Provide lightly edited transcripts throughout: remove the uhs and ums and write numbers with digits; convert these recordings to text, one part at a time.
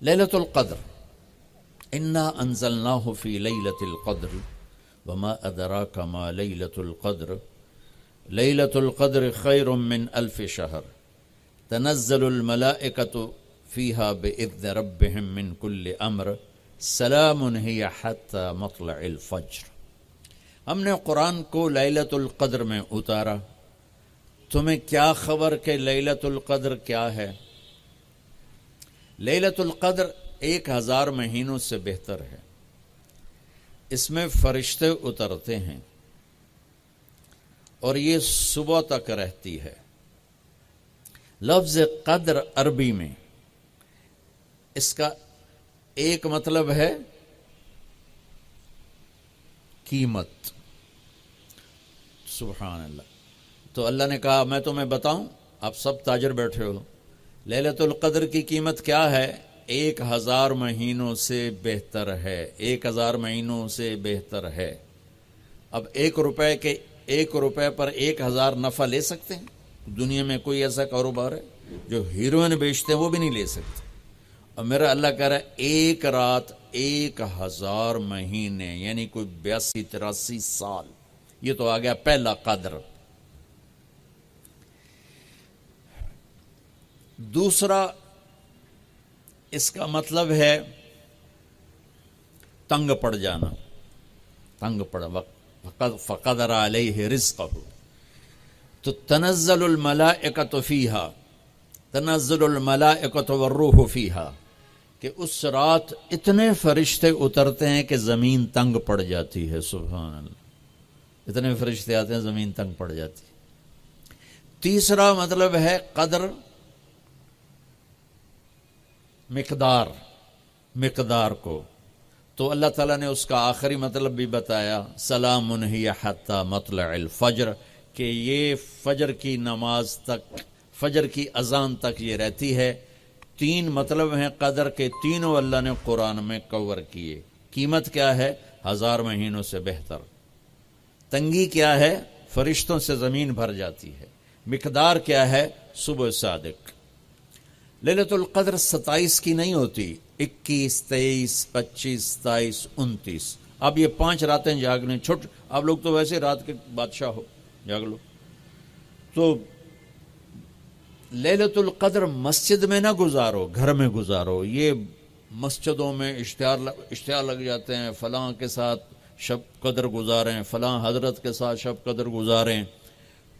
لیلۃ القدر، انا انزلناہ فی لیلۃ القدر وما ادراک ما لیلۃ القدر لیلۃ القدر خیر من الف شہر تنزل الملائکۃ فیہا باذن ربہم من کل امر سلام ہی حتی مطلع الفجر۔ ہم نے قرآن کو لیلۃ القدر میں اتارا، تمہیں کیا خبر کہ لیلۃ القدر کیا ہے؟ لیلۃ القدر 1000 مہینوں سے بہتر ہے، اس میں فرشتے اترتے ہیں اور یہ صبح تک رہتی ہے۔ لفظ قدر عربی میں اس کا ایک مطلب ہے قیمت، سبحان اللہ۔ تو اللہ نے کہا میں تمہیں بتاؤں، آپ سب تاجر بیٹھے ہو، لیلۃ القدر کی قیمت کیا ہے؟ 1000 مہینوں سے بہتر ہے، 1000 مہینوں سے بہتر ہے۔ اب 1 روپے پر 1000 نفع لے سکتے ہیں؟ دنیا میں کوئی ایسا کاروبار ہے؟ جو ہیروئن بیچتے ہیں وہ بھی نہیں لے سکتے۔ اور میرا اللہ کہہ رہا ہے ایک رات 1000 مہینے، یعنی کوئی 82-83 سال۔ یہ تو آ گیا پہلا قدر۔ دوسرا اس کا مطلب ہے تنگ پڑ جانا، تنگ پڑ فقدر علیہ رزقہ۔ تو تنزل الملائکۃ فیہا، تنزل الملائکۃ والروح فیہا، کہ اس رات اتنے فرشتے اترتے ہیں کہ زمین تنگ پڑ جاتی ہے، سبحان اللہ، اتنے فرشتے آتے ہیں زمین تنگ پڑ جاتی ہے۔ تیسرا مطلب ہے قدر، مقدار کو، تو اللہ تعالیٰ نے اس کا آخری مطلب بھی بتایا، سلام ہی حتی مطلع الفجر، کہ یہ فجر کی نماز تک، فجر کی اذان تک یہ رہتی ہے۔ 3 مطلب ہیں قدر کے، تینوں اللہ نے قرآن میں کور کیے۔ قیمت کیا ہے؟ 1000 مہینوں سے بہتر۔ تنگی کیا ہے؟ فرشتوں سے زمین بھر جاتی ہے۔ مقدار کیا ہے؟ صبح صادق۔ لیلۃ القدر 27 کی نہیں ہوتی، 21، 23، 25، 27، 29۔ اب یہ 5 راتیں جاگنے چھٹ، آپ لوگ تو ویسے رات کے بادشاہ ہو، جاگ لو۔ تو لیلۃ القدر مسجد میں نہ گزارو، گھر میں گزارو۔ یہ مسجدوں میں اشتہار لگ جاتے ہیں، فلاں کے ساتھ شب قدر گزاریں، فلاں حضرت کے ساتھ شب قدر گزاریں،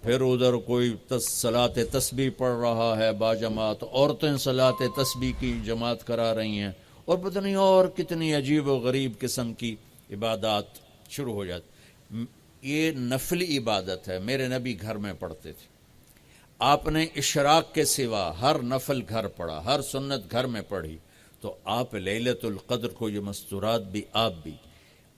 پھر ادھر کوئی صلاۃ تسبیح پڑھ رہا ہے باجماعت، عورتیں صلاۃ تسبیح کی جماعت کرا رہی ہیں، اور پتہ نہیں اور کتنی عجیب و غریب قسم کی عبادات شروع ہو جاتی۔ یہ نفلی عبادت ہے، میرے نبی گھر میں پڑھتے تھے۔ آپ نے اشراق کے سوا ہر نفل گھر پڑھا، ہر سنت گھر میں پڑھی۔ تو آپ لیلۃ القدر کو یہ مستورات بھی آپ بھی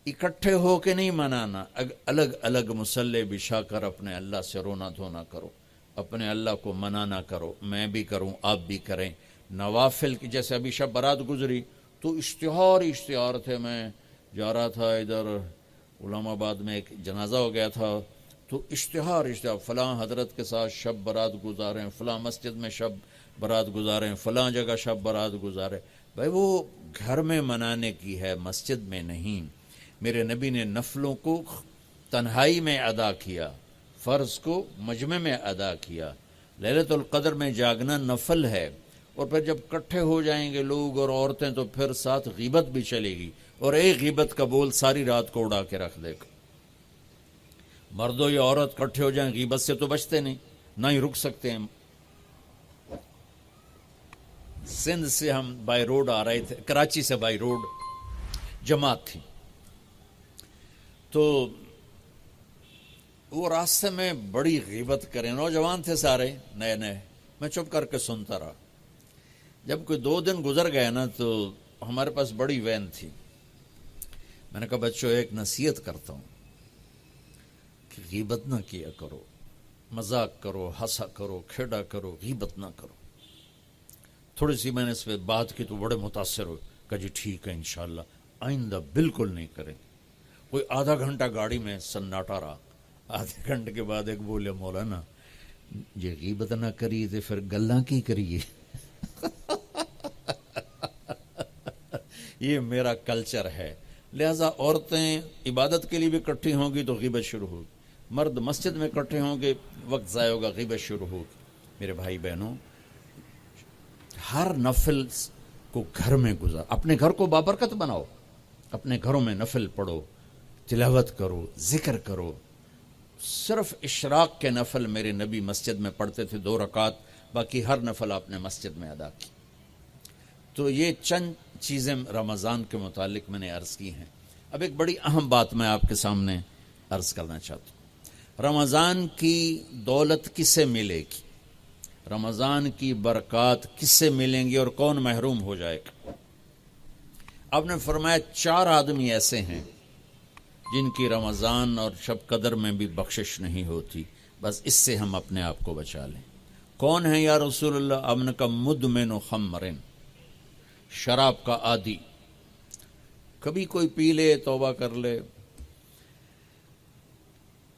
اکٹھے ہو کے نہیں منانا، الگ الگ مصلی بچھا کر اپنے اللہ سے رونا دھونا کرو، اپنے اللہ کو منانا کرو، میں بھی کروں، آپ بھی کریں۔ نوافل کی، جیسے ابھی شب برات گزری تو اشتہار تھے، میں جا رہا تھا ادھر علام آباد میں، ایک جنازہ ہو گیا تھا، تو اشتہار فلاں حضرت کے ساتھ شب برات گزاریں، فلاں مسجد میں شب برات گزاریں، فلاں جگہ شب برات گزاریں۔ بھائی وہ گھر میں منانے کی ہے، مسجد میں نہیں۔ میرے نبی نے نفلوں کو تنہائی میں ادا کیا، فرض کو مجمع میں ادا کیا۔ لیلۃ القدر میں جاگنا نفل ہے، اور پھر جب کٹھے ہو جائیں گے لوگ اور عورتیں تو پھر ساتھ غیبت بھی چلے گی، اور ایک غیبت کا بول ساری رات کو اڑا کے رکھ دے گا۔ مردوں یا عورت کٹھے ہو جائیں، غیبت سے تو بچتے نہیں، نہ ہی رک سکتے ہیں۔ سندھ سے ہم بائی روڈ آ رہے تھے، کراچی سے بائی روڈ جماعت تھی، تو وہ راستے میں بڑی غیبت کریں، نوجوان تھے سارے نئے نئے، میں چپ کر کے سنتا رہا۔ جب کوئی 2 دن گزر گئے نا، تو ہمارے پاس بڑی وین تھی، میں نے کہا بچوں ایک نصیحت کرتا ہوں کہ غیبت نہ کیا کرو، مذاق کرو، ہنسا کرو، کھیڑا کرو، غیبت نہ کرو۔ تھوڑی سی میں نے اس پہ بات کی تو بڑے متاثر ہوئے، کہا جی ٹھیک ہے انشاءاللہ آئندہ بالکل نہیں کریں۔ کوئی آدھا گھنٹہ گاڑی میں سناٹا رہا، آدھے گھنٹے کے بعد ایک بولے مولانا یہ غیبت نہ کریے تو پھر گلاں کی کریے۔ یہ میرا کلچر ہے. لہٰذا عورتیں عبادت کے لیے بھی اکٹھی ہوں گی تو غیبت شروع ہوگی, مرد مسجد میں اکٹھے ہوں گے وقت ضائع ہوگا, غیبت شروع ہوگی. میرے بھائی بہنوں, ہر نفل کو گھر میں گزار, اپنے گھر کو بابرکت بناؤ, اپنے گھروں میں نفل پڑھو, تلاوت کرو, ذکر کرو. صرف اشراق کے نفل میرے نبی مسجد میں پڑھتے تھے 2 رکعت, باقی ہر نفل آپ نے مسجد میں ادا کی. تو یہ چند چیزیں رمضان کے متعلق میں نے عرض کی ہیں. اب ایک بڑی اہم بات میں آپ کے سامنے عرض کرنا چاہتا ہوں. رمضان کی دولت کس سے ملے گی, رمضان کی برکات کس سے ملیں گی اور کون محروم ہو جائے گا؟ آپ نے فرمایا 4 آدمی ایسے ہیں جن کی رمضان اور شب قدر میں بھی بخشش نہیں ہوتی, بس اس سے ہم اپنے آپ کو بچا لیں. کون ہے یا رسول اللہ؟ آپ نے کہا مدمن خمرن, شراب کا عادی. کبھی کوئی پی لے توبہ کر لے,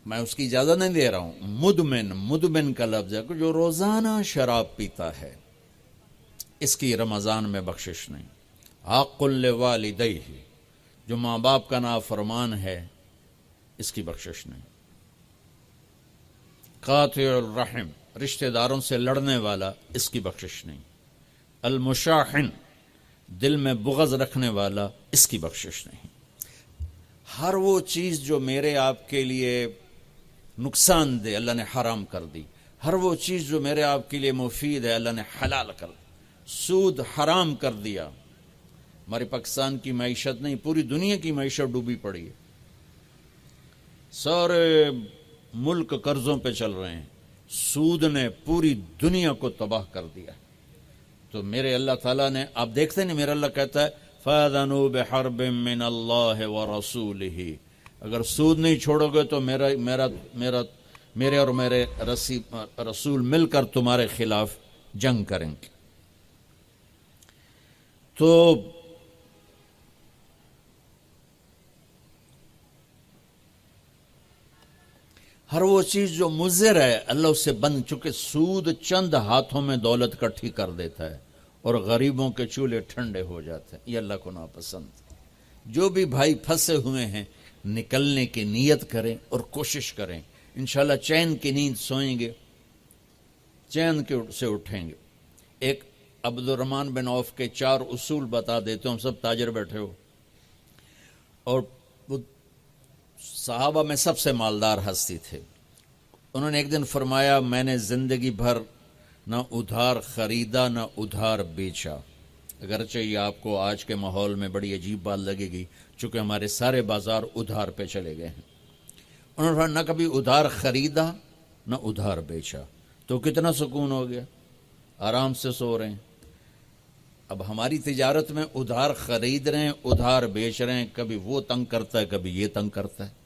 میں اس کی اجازت نہیں دے رہا ہوں. مدمن کا لفظ ہے کہ جو روزانہ شراب پیتا ہے, اس کی رمضان میں بخشش نہیں. حق لوالدیہ, جو ماں باپ کا نافرمان ہے, اس کی بخشش نہیں. قاطع الرحم, رشتہ داروں سے لڑنے والا, اس کی بخشش نہیں. المشاحن, دل میں بغض رکھنے والا, اس کی بخشش نہیں. ہر وہ چیز جو میرے آپ کے لیے نقصان دے اللہ نے حرام کر دی, ہر وہ چیز جو میرے آپ کے لیے مفید ہے اللہ نے حلال کر دی. سود حرام کر دیا. ہمارے پاکستان کی معیشت نہیں, پوری دنیا کی معیشت ڈوبی پڑی ہے. سارے ملک قرضوں پہ چل رہے ہیں. سود نے پوری دنیا کو تباہ کر دیا. تو میرے اللہ تعالیٰ نے, آپ دیکھتے نہیں, میرا اللہ کہتا ہے فَأَذَنُوا بِحَرْبٍ مِّنَ اللَّهِ وَرَسُولِهِ, اگر سود نہیں چھوڑو گے تو میرے اور میرے رسول مل کر تمہارے خلاف جنگ کریں گے. تو ہر وہ چیز جو مضر ہے اللہ اس سے بند, چونکہ سود چند ہاتھوں میں دولت اکٹھی کر دیتا ہے اور غریبوں کے چولہے ٹھنڈے ہو جاتے ہیں. یہ اللہ کو ناپسند. جو بھی بھائی پھنسے ہوئے ہیں نکلنے کی نیت کریں اور کوشش کریں, انشاءاللہ چین کی نیند سوئیں گے, چین سے اٹھیں گے. ایک عبد الرحمن بن عوف کے 4 اصول بتا دیتے ہوں, سب تاجر بیٹھے ہو, اور صحابہ میں سب سے مالدار ہستی تھے. انہوں نے ایک دن فرمایا میں نے زندگی بھر نہ ادھار خریدا نہ ادھار بیچا. اگرچہ یہ آپ کو آج کے ماحول میں بڑی عجیب بات لگے گی, چونکہ ہمارے سارے بازار ادھار پہ چلے گئے ہیں. انہوں نے فرمایا نہ کبھی ادھار خریدا نہ ادھار بیچا. تو کتنا سکون ہو گیا, آرام سے سو رہے ہیں. اب ہماری تجارت میں ادھار خرید رہے ہیں ادھار بیچ رہے ہیں, کبھی وہ تنگ کرتا ہے کبھی یہ تنگ کرتا ہے.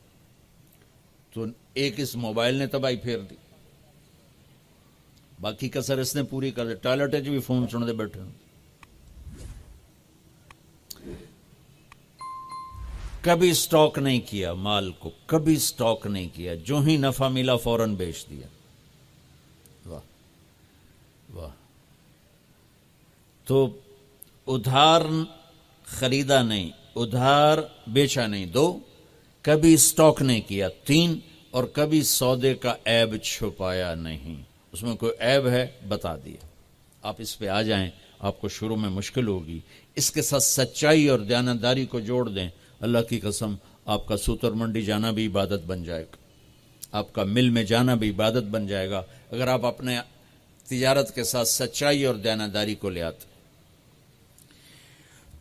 تو ایک اس موبائل نے تباہی پھیر دی, باقی کسر اس نے پوری کر دی. ٹوائلٹ بھی فون سن دے بیٹھے. کبھی سٹاک نہیں کیا مال کو, کبھی سٹاک نہیں کیا, جو ہی نفع ملا فوراً بیچ دیا. واہ واہ. تو ادھار خریدا نہیں, ادھار بیچا نہیں 2, کبھی سٹاک نہیں کیا 3, اور کبھی سودے کا عیب چھپایا نہیں. اس میں کوئی عیب ہے بتا دیا. آپ اس پہ آ جائیں, آپ کو شروع میں مشکل ہوگی. اس کے ساتھ سچائی اور دیانتداری کو جوڑ دیں, اللہ کی قسم آپ کا سوتر منڈی جانا بھی عبادت بن جائے گا, آپ کا مل میں جانا بھی عبادت بن جائے گا, اگر آپ اپنے تجارت کے ساتھ سچائی اور دیانتداری کو لے آتے.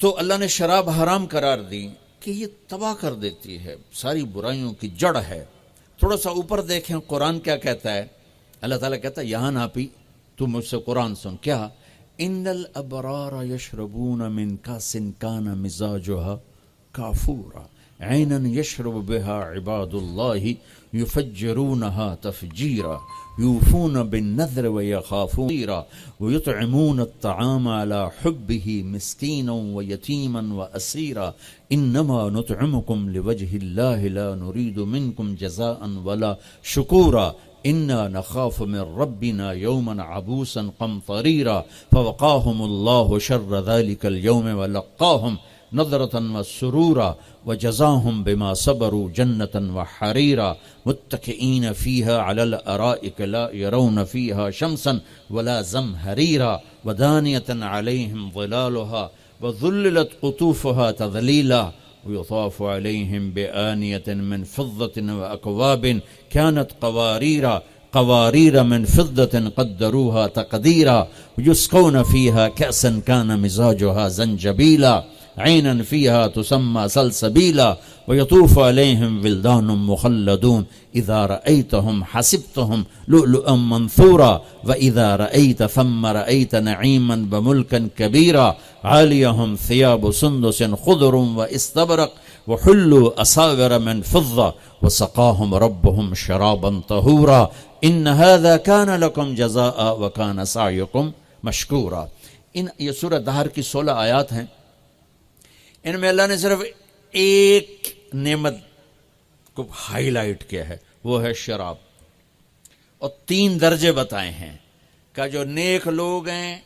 تو اللہ نے شراب حرام قرار دی کہ یہ تباہ کر دیتی ہے, ساری برائیوں کی جڑ ہے. تھوڑا سا اوپر دیکھیں قرآن کیا کہتا ہے. اللہ تعالیٰ کہتا ہے یہاں نہ پی, تو مجھ سے قرآن سن. کیا؟ ان الابرار یشربون من کاس کان مزاجها کافورا عینا یشرب بها عباد اللہ یفجرونها تفجیرا یوفون بالنذر ویخافون ویطعمون الطعام على حبه مسکینا ویتیما واسیرا انما نطعمکم لوجه اللہ لا نرید منکم جزاء ولا شکورا انا نخاف من ربنا یوما عبوسا قمطریرا فوقاهم اللہ شر ذلك اليوم ولقاهم نظرة وسرورا وجزاهم بما صبروا جنة وحريرا متكئين فيها على الأرائك لا يرون فيها شمسا ولا زمهريرا ودانية عليهم ظلالها وذللت قطوفها تذليلا ويطاف عليهم بآنية من فضة وأكواب كانت قوارير من فضة قدروها تقديرا ويسقون فيها كأسا كان مزاجها زنجبيلا عينا فيها تسمى سلسبيلا ويطوف عليهم ولدان مخلدون إذا رأيتهم حسبتهم لؤلؤا منثورا وإذا رأيت ثم رأيت نعيما بملكا كبيرا عاليهم ثياب سندس خضر واستبرق وحلوا أساور من فضة وسقاهم ربهم شرابا طهورا إن هذا كان لكم جزاء وكان سعيكم مشكورا. یہ سورہ دہر کی 16 آیات ہیں. ان میں اللہ نے صرف ایک نعمت کو ہائی لائٹ کیا ہے، وہ ہے شراب، اور 3 درجے بتائے ہیں کہ جو نیک لوگ ہیں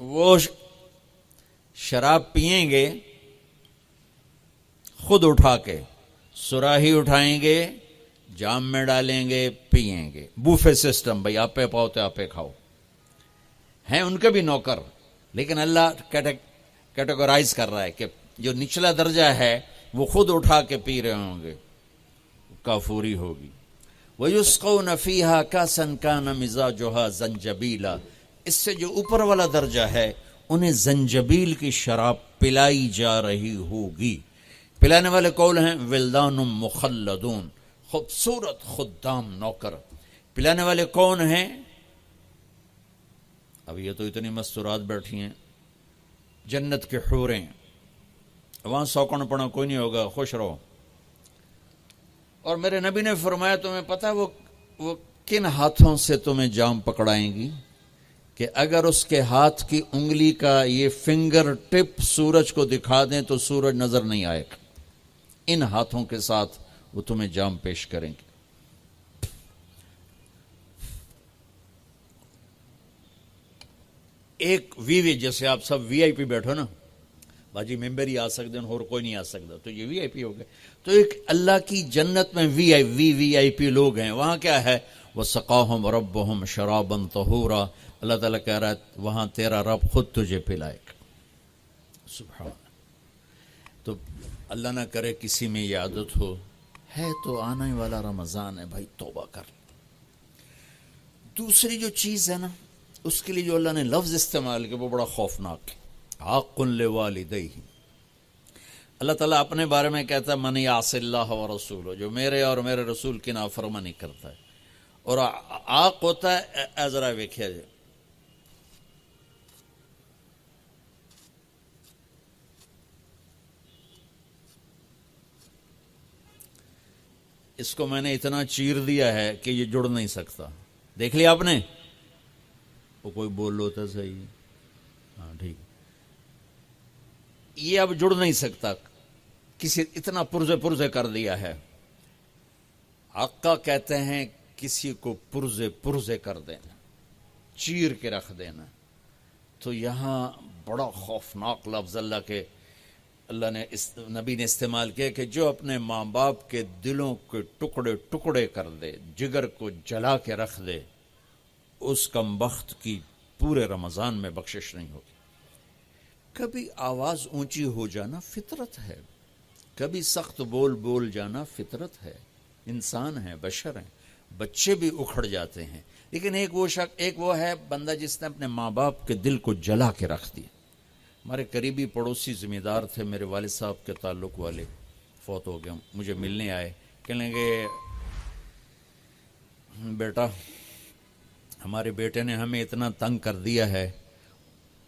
وہ شراب پئیں گے خود اٹھا کے، سراہی اٹھائیں گے، جام میں ڈالیں گے، پئیں گے. بوفے سسٹم، بھائی آپ پہ پاؤ تو آپ پہ کھاؤ. ہیں ان کے بھی نوکر، لیکن اللہ کیٹیگورائز کر رہا ہے کہ جو نچلا درجہ ہے وہ خود اٹھا کے پی رہے ہوں گے، کافوری ہوگی. وَيُسْقَوْنَ فِيهَا كَأْسًا كَانَ مِزَاجُهَا زَنْجَبِيلًا. اس سے جو اوپر والا درجہ ہے انہیں زنجبیل کی شراب پلائی جا رہی ہوگی. پلانے والے قول ہیں ولدان مخلدون، خوبصورت خدام نوکر. پلانے والے کون ہیں؟ اب یہ تو اتنی مستورات بیٹھی ہیں، جنت کے حوریں، وہاں سوکن پڑا کوئی نہیں ہوگا، خوش رہو. اور میرے نبی نے فرمایا تمہیں پتہ وہ کن ہاتھوں سے تمہیں جام پکڑائیں گی کہ اگر اس کے ہاتھ کی انگلی کا یہ فنگر ٹپ سورج کو دکھا دیں تو سورج نظر نہیں آئے گا. ان ہاتھوں کے ساتھ وہ تمہیں جام پیش کریں گے. ایک وی جیسے آپ سب وی آئی پی بیٹھو نا، باجی ممبر ہی آ سکتے ہیں اور کوئی نہیں آ سکتا، تو یہ وی آئی پی ہو گئے. تو ایک اللہ کی جنت میں وی آئی پی لوگ ہیں. وہاں کیا ہے؟ وَسَقَاهُمْ رَبُّهُمْ شَرَابًا طَهُورًا. اللہ تعالیٰ کہہ رہا ہے وہاں تیرا رب خود تجھے پلائے گا. سبحان. تو اللہ نہ کرے کسی میں یہ عادت ہو، ہے تو آنے والا رمضان ہے بھائی، توبہ کر. دوسری جو چیز ہے نا، اس کے لیے جو اللہ نے لفظ استعمال کیا وہ بڑا خوفناک ہے. حق لوالدیہ. اللہ تعالیٰ اپنے بارے میں کہتا ہے من یعص اللہ ورسولہ، جو میرے اور میرے رسول کی نافرمانی کرتا ہے. اور آق ہوتا ہے ذرا ویکھیا جائے، اس کو میں نے اتنا چیر دیا ہے کہ یہ جڑ نہیں سکتا. دیکھ لیا آپ نے؟ وہ کوئی بول لو تو صحیح، ہاں ٹھیک. یہ اب جڑ نہیں سکتا، کسی اتنا پرزے کر دیا ہے. آقا کہتے ہیں کسی کو پرزے کر دینا، چیر کے رکھ دینا. تو یہاں بڑا خوفناک لفظ اللہ نے نبی نے استعمال کیا کہ جو اپنے ماں باپ کے دلوں کے ٹکڑے کر دے، جگر کو جلا کے رکھ دے، اس کم بخت کی پورے رمضان میں بخشش نہیں ہوگی. کبھی آواز اونچی ہو جانا فطرت ہے، کبھی سخت بول جانا فطرت ہے. انسان ہیں، بشر ہیں، بچے بھی اکھڑ جاتے ہیں. لیکن ایک وہ ہے بندہ جس نے اپنے ماں باپ کے دل کو جلا کے رکھ دیا. ہمارے قریبی پڑوسی ذمہ دار تھے، میرے والد صاحب کے تعلق والے، فوت ہو گئے. مجھے ملنے آئے، کہنے لگے بیٹا ہمارے بیٹے نے ہمیں اتنا تنگ کر دیا ہے،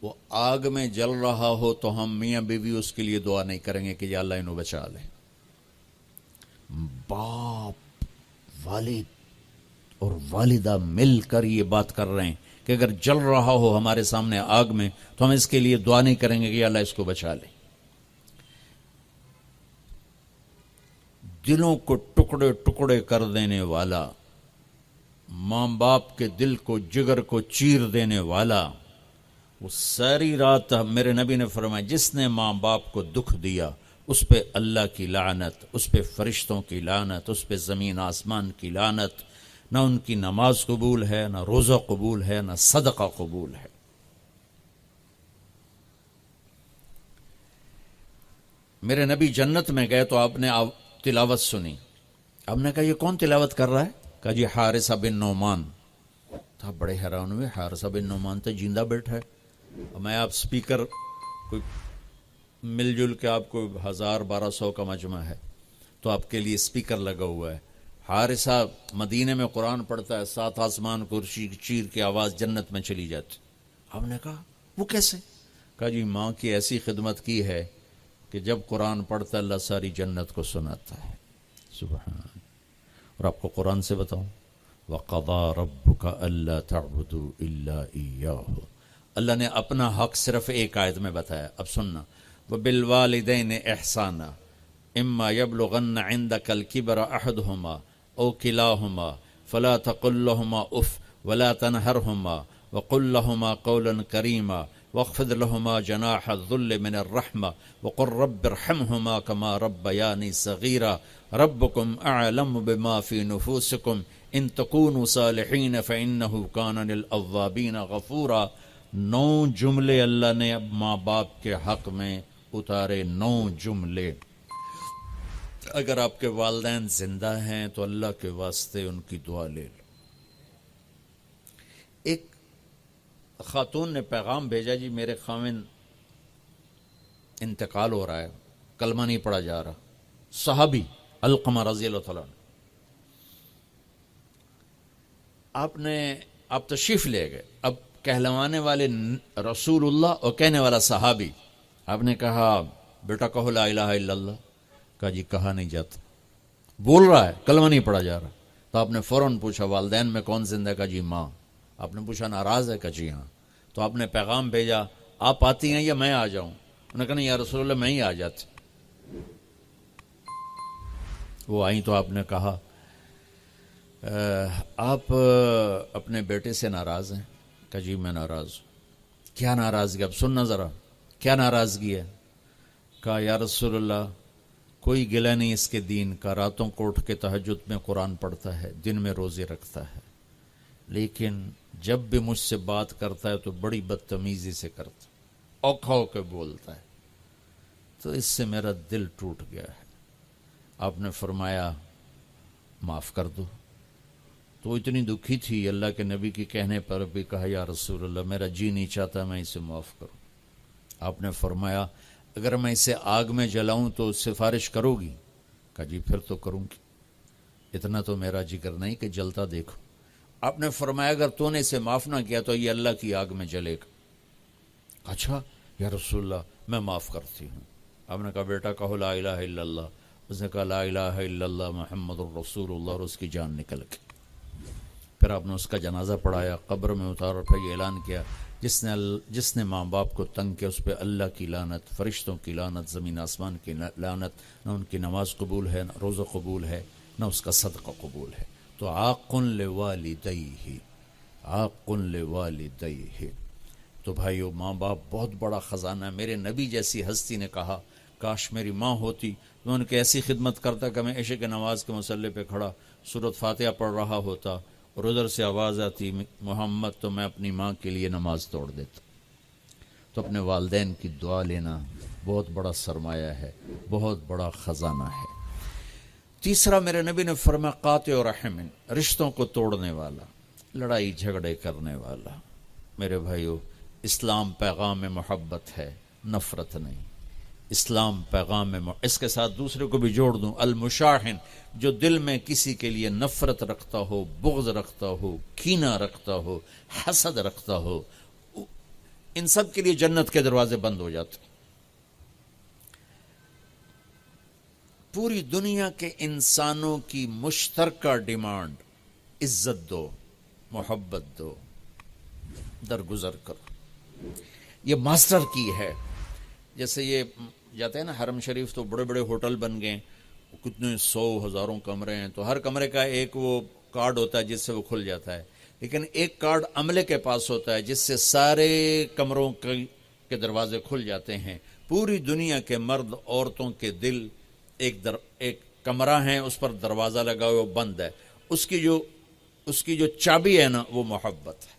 وہ آگ میں جل رہا ہو تو ہم میاں بیوی اس کے لیے دعا نہیں کریں گے کہ یا اللہ انہوں بچا لے. باپ، والد اور والدہ مل کر یہ بات کر رہے ہیں کہ اگر جل رہا ہو ہمارے سامنے آگ میں تو ہم اس کے لیے دعا نہیں کریں گے کہ یا اللہ اس کو بچا لے. دلوں کو ٹکڑے کر دینے والا، ماں باپ کے دل کو، جگر کو چیر دینے والا، وہ ساری رات میرے نبی نے فرمایا جس نے ماں باپ کو دکھ دیا اس پہ اللہ کی لعنت، اس پہ فرشتوں کی لعنت، اس پہ زمین آسمان کی لعنت، نہ ان کی نماز قبول ہے، نہ روزہ قبول ہے، نہ صدقہ قبول ہے۔ میرے نبی جنت میں گئے تو آپ نے تلاوت سنی، آپ نے کہا یہ کون تلاوت کر رہا ہے؟ کہا جی حارثہ بن نعمان۔ تو آپ بڑے حیران ہوئے، حارثہ بن نعمان تو جیندہ بیٹھا ہے، اور میں آپ سپیکر کوئی مل جل کے آپ کو 1000-1200 کا مجمع ہے تو آپ کے لیے سپیکر لگا ہوا ہے، حارثہ مدینے میں قرآن پڑھتا ہے، 7 آسمان کرسی چیر کی آواز جنت میں چلی جاتی۔ آپ نے کہا وہ کیسے؟ کہا جی ماں کی ایسی خدمت کی ہے کہ جب قرآن پڑھتا ہے اللہ ساری جنت کو سناتا ہے۔ سبحان۔ اور آپ کو قرآن سے بتاؤں، وَقَضَى رَبُّكَ أَلَّا تَعْبُدُوا إِلَّا إِيَّاهُ، اللہ نے اپنا حق صرف ایک آیت میں بتایا۔ اب سننا، وَبِالْوَالِدَيْنِ إِحْسَانًا إِمَّا يَبْلُغَنَّ عِنْدَكَ الْكِبَرَ أَحَدُهُمَا أَوْ كِلَاهُمَا فَلَا تَقُل لَّهُمَا أُفٍّ وَلَا تَنْهَرْهُمَا وَقُل لَّهُمَا قَوْلًا كَرِيمًا واخفض لهما جناح الذل من الرحمة وقل رب ارحمهما كما ربياني صغيرا ربكم أعلم بما في نفوسكم إن تكونوا صالحين فإنه كان للأوابين غفورا۔ 9 جملے اللہ نے اب ماں باپ کے حق میں اتارے، 9 جملے۔ اگر آپ کے والدین زندہ ہیں تو اللہ کے واسطے ان کی دعا لے لو۔ ایک خاتون نے پیغام بھیجا، جی میرے خاوند انتقال ہو رہا ہے، کلمہ نہیں پڑھا جا رہا، صحابی علقمہ رضی اللہ تعالیٰ عنہ۔ آپ تشریف لے گئے، اب کہلوانے والے رسول اللہ اور کہنے والا صحابی، آپ نے کہا بیٹا کہو لا الہ الا اللہ۔ کہا جی کہا نہیں جاتا، بول رہا ہے کلمہ نہیں پڑھا جا رہا۔ تو آپ نے فوراً پوچھا والدین میں کون زندہ؟ کہا جی ماں۔ آپ نے پوچھا ناراض ہے؟ کہا جی ہاں۔ تو آپ نے پیغام بھیجا آپ آتی ہیں یا میں آ جاؤں؟ انہوں نے کہا نہیں یا رسول اللہ میں ہی آ جاتی۔ وہ آئیں تو آپ نے کہا آپ اپنے بیٹے سے ناراض ہیں؟ کہا جی میں ناراض ہوں۔ کیا ناراضگی؟ اب سننا ذرا، کیا ناراضگی ہے؟ کہا یا رسول اللہ کوئی گلہ نہیں اس کے دین کا، راتوں کو اٹھ کے تہجد میں قرآن پڑھتا ہے، دن میں روزے رکھتا ہے، لیکن جب بھی مجھ سے بات کرتا ہے تو بڑی بدتمیزی سے کرتا ہے، اوکھا ہو کے بولتا ہے، تو اس سے میرا دل ٹوٹ گیا ہے۔ آپ نے فرمایا معاف کر دو۔ تو اتنی دکھی تھی، اللہ کے نبی کے کہنے پر بھی کہا یا رسول اللہ میرا جی نہیں چاہتا میں اسے معاف کروں۔ آپ نے فرمایا اگر میں اسے آگ میں جلاؤں تو سفارش کرو گی؟ کہا جی پھر تو کروں گی، اتنا تو میرا جگر نہیں کہ جلتا دیکھو۔ آپ نے فرمایا اگر تو نے اسے معاف نہ کیا تو یہ اللہ کی آگ میں جلے گا۔ اچھا یا رسول اللہ میں معاف کرتی ہوں۔ آپ نے کہا بیٹا کہو لا الہ الا اللہ۔ اس نے کہا لا الہ الا اللہ محمد الرسول اللہ، اور اس کی جان نکل گئی۔ پھر آپ نے اس کا جنازہ پڑھایا، قبر میں اتار، اور پھر یہ اعلان کیا جس نے ماں باپ کو تنگ کیا اس پہ اللہ کی لعنت، فرشتوں کی لعنت، زمین آسمان کی لعنت، نہ ان کی نماز قبول ہے، نہ روزہ قبول ہے، نہ اس کا صدقہ قبول ہے۔ تو عاق لوالدیہ، عاق لوالدیہ۔ تو بھائیو ماں باپ بہت بڑا خزانہ ہے۔ میرے نبی جیسی ہستی نے کہا کاش میری ماں ہوتی، میں ان کی ایسی خدمت کرتا کہ میں عشاء کی نماز کے مصلی پہ کھڑا سورۃ فاتحہ پڑھ رہا ہوتا اور ادھر سے آواز آتی محمد، تو میں اپنی ماں کے لیے نماز توڑ دیتا۔ تو اپنے والدین کی دعا لینا بہت بڑا سرمایہ ہے، بہت بڑا خزانہ ہے۔ تیسرا میرے نبی نے فرمایا قاطع رحم، رشتوں کو توڑنے والا، لڑائی جھگڑے کرنے والا۔ میرے بھائیو اسلام پیغام محبت ہے، نفرت نہیں۔ اسلام پیغام اس کے ساتھ دوسرے کو بھی جوڑ دوں، المشاحن، جو دل میں کسی کے لیے نفرت رکھتا ہو، بغض رکھتا ہو، کینہ رکھتا ہو، حسد رکھتا ہو، ان سب کے لیے جنت کے دروازے بند ہو جاتے۔ پوری دنیا کے انسانوں کی مشترکہ ڈیمانڈ عزت دو، محبت دو، درگزر کرو۔ یہ ماسٹر کی ہے۔ جیسے یہ جاتے ہیں نا حرم شریف، تو بڑے بڑے ہوٹل بن گئے، کتنے 100 ہزاروں کمرے ہیں، تو ہر کمرے کا ایک وہ کارڈ ہوتا ہے جس سے وہ کھل جاتا ہے۔ لیکن ایک کارڈ عملے کے پاس ہوتا ہے جس سے سارے کمروں کے دروازے کھل جاتے ہیں. پوری دنیا کے مرد عورتوں کے دل ایک کمرہ ہے، اس پر دروازہ لگا ہوا بند ہے. اس کی جو چابی ہے نا وہ محبت ہے.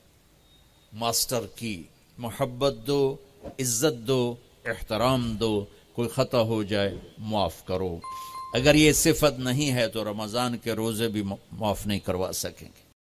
ماسٹر کی محبت دو، عزت دو، احترام دو، کوئی خطا ہو جائے معاف کرو. اگر یہ صفت نہیں ہے تو رمضان کے روزے بھی معاف نہیں کروا سکیں گے.